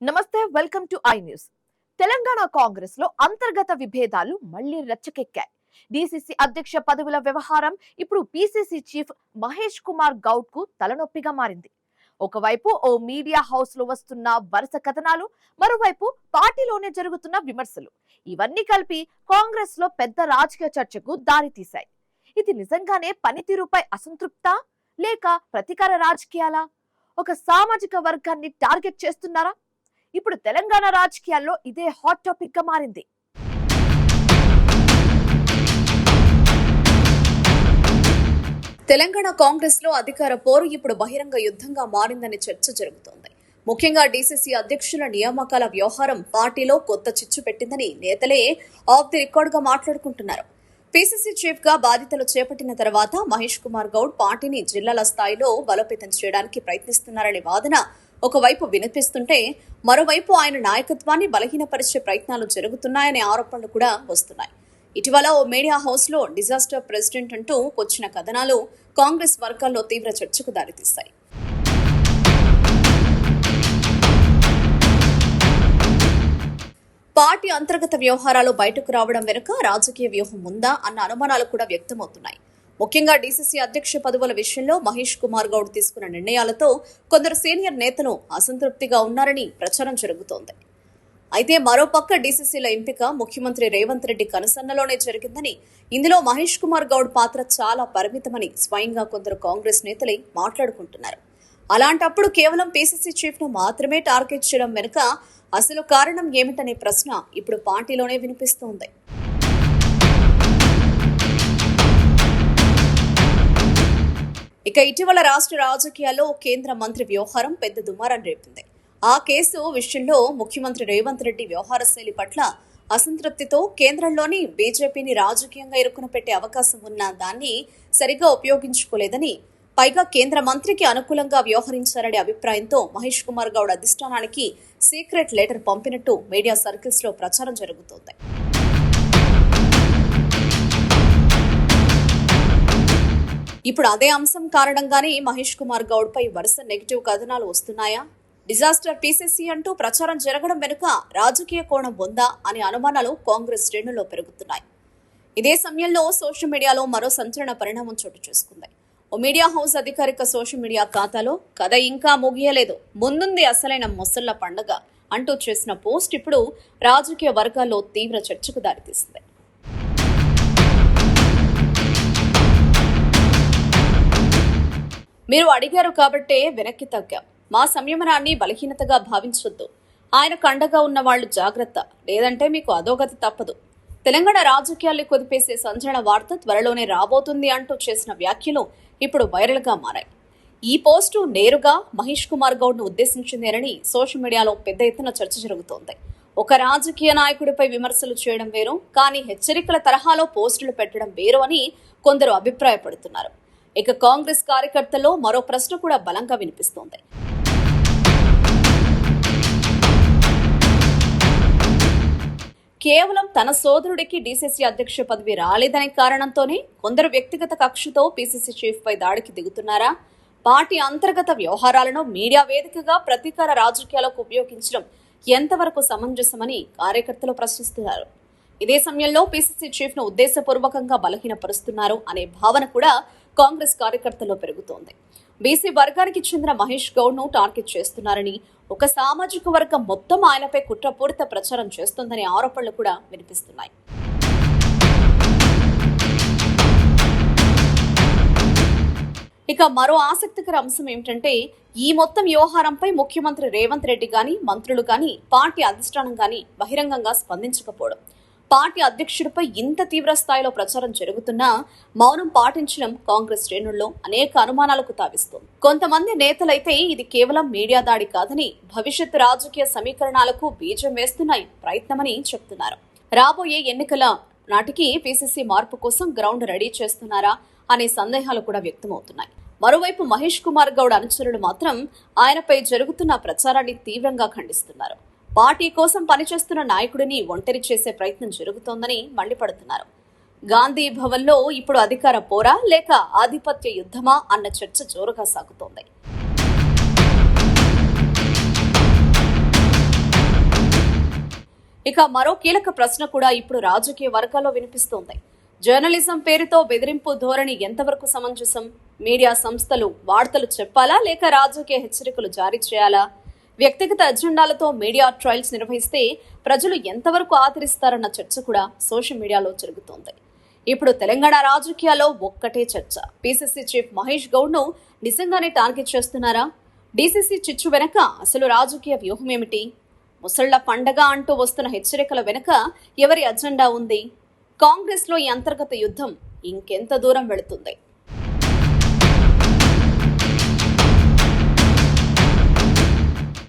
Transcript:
నమస్తే, welcome to I news. Telangana Congress లో అంతర్గత విభేదాలు మళ్లీ రెచ్చకెక్కాయి. డిసిసి అధ్యక్ష పదవుల వ్యవహారం ఇప్పుడు పిసిసి చీఫ్ మహేష్ కుమార్ గౌడ్ కు తలనొప్పిగా మారింది. ఒకవైపు ఓ మీడియా హౌస్ లో వస్తున్న వరుస కథనాలు, మరోవైపు పార్టీలోనే జరుగుతున్న విమర్శలు, ఇవన్నీ కలిపి కాంగ్రెస్ లో పెద్ద రాజకీయ చర్చకు దారితీశాయి. ఇది నిజంగానే పనితీరుపై అసంతృప్తా, లేక ప్రతీకార రాజకీయాలా? ఒక సామాజిక వర్గాన్ని టార్గెట్ చేస్తున్నారా? ఇప్పుడు తెలంగాణ రాజకీయాల్లో ఇదే హాట్ టాపిక్ గా మారింది. తెలంగాణ కాంగ్రెస్ లో అధికార పోరు ఇప్పుడు బహిరంగ యుద్ధంగా మారిందని చర్చ జరుగుతోంది. ముఖ్యంగా డిసిసి అధ్యక్షుల నియామకాల వ్యవహారం పార్టీలో కొత్త చిచ్చు పెట్టిందని నేతలే ఆఫ్ ది రికార్డ్ గా మాట్లాడుకుంటున్నారు. పిసిసి చీఫ్ గా బాధ్యతలు చేపట్టిన తర్వాత మహేష్ కుమార్ గౌడ్ పార్టీని జిల్లాల స్థాయిలో బలోపేతం చేయడానికి ప్రయత్నిస్తున్నారనే వాదన ఒకవైపు వినిపిస్తుంటే, మరోవైపు ఆయన నాయకత్వాన్ని బలహీనపరిచే ప్రయత్నాలు జరుగుతున్నాయనే ఆరోపణలు కూడా వస్తున్నాయి. ఇటీవల ఓ మీడియా హౌస్ లో డిజాస్టర్ ప్రెసిడెంట్ అంటూ వచ్చిన కథనాలు కాంగ్రెస్ వర్గాల్లో తీవ్ర చర్చకు దారితీస్తాయి. పార్టీ అంతర్గత వ్యవహారాలు బయటకు రావడం వెనుక రాజకీయ వ్యూహం ఉందా అన్న అనుమానాలు కూడా వ్యక్తమవుతున్నాయి. ముఖ్యంగా డిసిసి అధ్యక్ష పదవుల విషయంలో మహేష్ కుమార్ గౌడ్ తీసుకున్న నిర్ణయాలతో కొందరు సీనియర్ నేతలు అసంతృప్తిగా ఉన్నారని ప్రచారం జరుగుతోంది. అయితే మరోపక్క డిసిసిల ఎంపిక ముఖ్యమంత్రి రేవంత్ రెడ్డి కనుసన్నలోనే జరిగిందని, ఇందులో మహేష్ కుమార్ గౌడ్ పాత్ర చాలా పరిమితమని స్వయంగా కొందరు కాంగ్రెస్ నేతలే మాట్లాడుకుంటున్నారు. అలాంటప్పుడు కేవలం పిసిసి చీఫ్ ను మాత్రమే టార్గెట్ చేయడం వెనుక అసలు కారణం ఏమిటనే ప్రశ్న ఇప్పుడు పార్టీలోనే వినిపిస్తోంది. ఇక ఇటీవల రాష్ట్ర రాజకీయాల్లో కేంద్ర మంత్రి వ్యవహారం పెద్ద దుమారం రేపింది. ఆ కేసు విషయంలో ముఖ్యమంత్రి రేవంత్ రెడ్డి వ్యవహార శైలి పట్ల అసంతృప్తితో కేంద్రంలోని బీజేపీని రాజకీయంగా ఇరుకున పెట్టే అవకాశం ఉన్న దాన్ని సరిగా ఉపయోగించుకోలేదని, పైగా కేంద్ర మంత్రికి అనుకూలంగా వ్యవహరించారనే అభిప్రాయంతో మహేష్ కుమార్ గౌడ్ అధిష్టానానికి సీక్రెట్ లెటర్ పంపినట్టు మీడియా సర్కిల్స్ లో ప్రచారం జరుగుతోంది. ఇప్పుడు అదే అంశం కారణంగానే మహేష్ కుమార్ గౌడ్ పై వరుస నెగిటివ్ కథనాలు వస్తున్నాయా? డిజాస్టర్ పిసిసి అంటూ ప్రచారం జరగడం వెనుక రాజకీయ కోణం ఉందా అనే అనుమానాలు కాంగ్రెస్ శ్రేణుల్లో పెరుగుతున్నాయి. ఇదే సమయంలో సోషల్ మీడియాలో మరో సంచలన పరిణామం చోటు చేసుకుంది. ఓ మీడియా హౌస్ అధికారిక సోషల్ మీడియా ఖాతాలో కథ ఇంకా ముగియలేదు, ముందుంది అసలైన ముసళ్ల పండుగ అంటూ చేసిన పోస్ట్ ఇప్పుడు రాజకీయ వర్గాల్లో తీవ్ర చర్చకు దారితీసింది. మీరు అడిగారు కాబట్టే వెనక్కి తగ్గాం, మా సంయమనాన్ని బలహీనతగా భావించొద్దు, ఆయనకు అండగా ఉన్న వాళ్లు జాగ్రత్త, లేదంటే మీకు అధోగతి తప్పదు. తెలంగాణ రాజకీయాల్ని కుదిపేసే సంచలన వార్త త్వరలోనే రాబోతుంది అంటూ చేసిన వ్యాఖ్యలు ఇప్పుడు వైరల్ గా మారాయి. ఈ పోస్టు నేరుగా మహేష్ కుమార్ గౌడ్ ను ఉద్దేశించిందేనని సోషల్ మీడియాలో పెద్ద ఎత్తున చర్చ జరుగుతోంది. ఒక రాజకీయ నాయకుడిపై విమర్శలు చేయడం వేరు, కానీ హెచ్చరికల తరహాలో పోస్టులు పెట్టడం వేరు అని కొందరు అభిప్రాయపడుతున్నారు. ఇక కాంగ్రెస్ కార్యకర్తల్లో మరో ప్రశ్న కూడా బలంగా వినిపిస్తోంది. కేవలం తన సోదరుడికి డిసిసి అధ్యక్ష పదవి రాలేదనే కారణంతోనే కొందరు వ్యక్తిగత కక్షతో పిసిసి చీఫ్ పై దాడికి దిగుతున్నారా? పార్టీ అంతర్గత వ్యవహారాలను మీడియా వేదికగా ప్రతీకార రాజకీయాలకు ఉపయోగించడం ఎంతవరకు సమంజసమని కార్యకర్తలు ప్రశ్నిస్తున్నారు. ఇదే సమయంలో పిసిసి చీఫ్ ను ఉద్దేశపూర్వకంగా బలహీనపరుస్తున్నారు అనే భావన కూడా కాంగ్రెస్ కార్యకర్తల్లో పెరుగుతోంది. బీసీ వర్గానికి చెందిన మహేష్ గౌడ్ ను టార్గెట్ చేస్తున్నారని, ఒక సామాజిక వర్గం మొత్తం ఆయనపై కుట్రపూరిత ప్రచారం చేస్తోందనే ఆరోపణలు కూడా వినిపిస్తున్నాయి. ఇక మరో ఆసక్తికర అంశం ఏమిటంటే, ఈ మొత్తం వ్యవహారంపై ముఖ్యమంత్రి రేవంత్ రెడ్డి గాని, మంత్రులు గాని, పార్టీ అధిష్టానం గాని బహిరంగంగా స్పందించకపోవడం. పార్టీ అధ్యక్షుడిపై ఇంత తీవ్ర స్థాయిలో ప్రచారం జరుగుతున్నా మౌనం పాటించడం కాంగ్రెస్ శ్రేణుల్లో అనేక అనుమానాలకు తావిస్తోంది. కొంతమంది నేతలైతే ఇది కేవలం మీడియా దాడి కాదని, భవిష్యత్ రాజకీయ సమీకరణాలకు బీజం వేస్తున్న ప్రయత్నమని చెప్తున్నారు. రాబోయే ఎన్నికల నాటికి పిసిసి మార్పు కోసం గ్రౌండ్ రెడీ చేస్తున్నారా అనే సందేహాలు కూడా వ్యక్తమవుతున్నాయి. మరోవైపు మహేష్ కుమార్ గౌడ్ అనుచరులు మాత్రం ఆయనపై జరుగుతున్న ప్రచారాన్ని తీవ్రంగా ఖండిస్తున్నారు. పార్టీ కోసం పనిచేస్తున్న నాయకుడిని ఒంటరి చేసే ప్రయత్నం జరుగుతోందని మండిపడుతున్నారు. గాంధీ భవన్లో ఇప్పుడు అధికార పోరా లేక ఆధిపత్య యుద్ధమా అన్న చర్చ జోరుగా సాగుతోంది. ఇక మరో కీలక ప్రశ్న కూడా ఇప్పుడు రాజకీయ వర్గాల్లో వినిపిస్తోంది. జర్నలిజం పేరుతో బెదిరింపు ధోరణి ఎంతవరకు సమంజసం? మీడియా సంస్థలు వార్తలు చెప్పాలా లేక రాజకీయ హెచ్చరికలు జారీ చేయాలా? వ్యక్తిగత ఎజెండాలతో మీడియా ట్రయల్స్ నిర్వహిస్తే ప్రజలు ఎంతవరకు ఆదరిస్తారన్న చర్చ కూడా సోషల్ మీడియాలో జరుగుతోంది. ఇప్పుడు తెలంగాణ రాజకీయాల్లో ఒక్కటే చర్చ. పీసీసీ చీఫ్ మహేష్ గౌడ్ ను నిజంగానే టార్గెట్ చేస్తున్నారా? డీసీసీ చిచ్చు వెనక అసలు రాజకీయ వ్యూహం ఏమిటి? ముసళ్ల పండగ అంటూ వస్తున్న హెచ్చరికల వెనుక ఎవరి అజెండా ఉంది? కాంగ్రెస్ లో ఈ అంతర్గత యుద్ధం ఇంకెంత దూరం వెళుతుంది?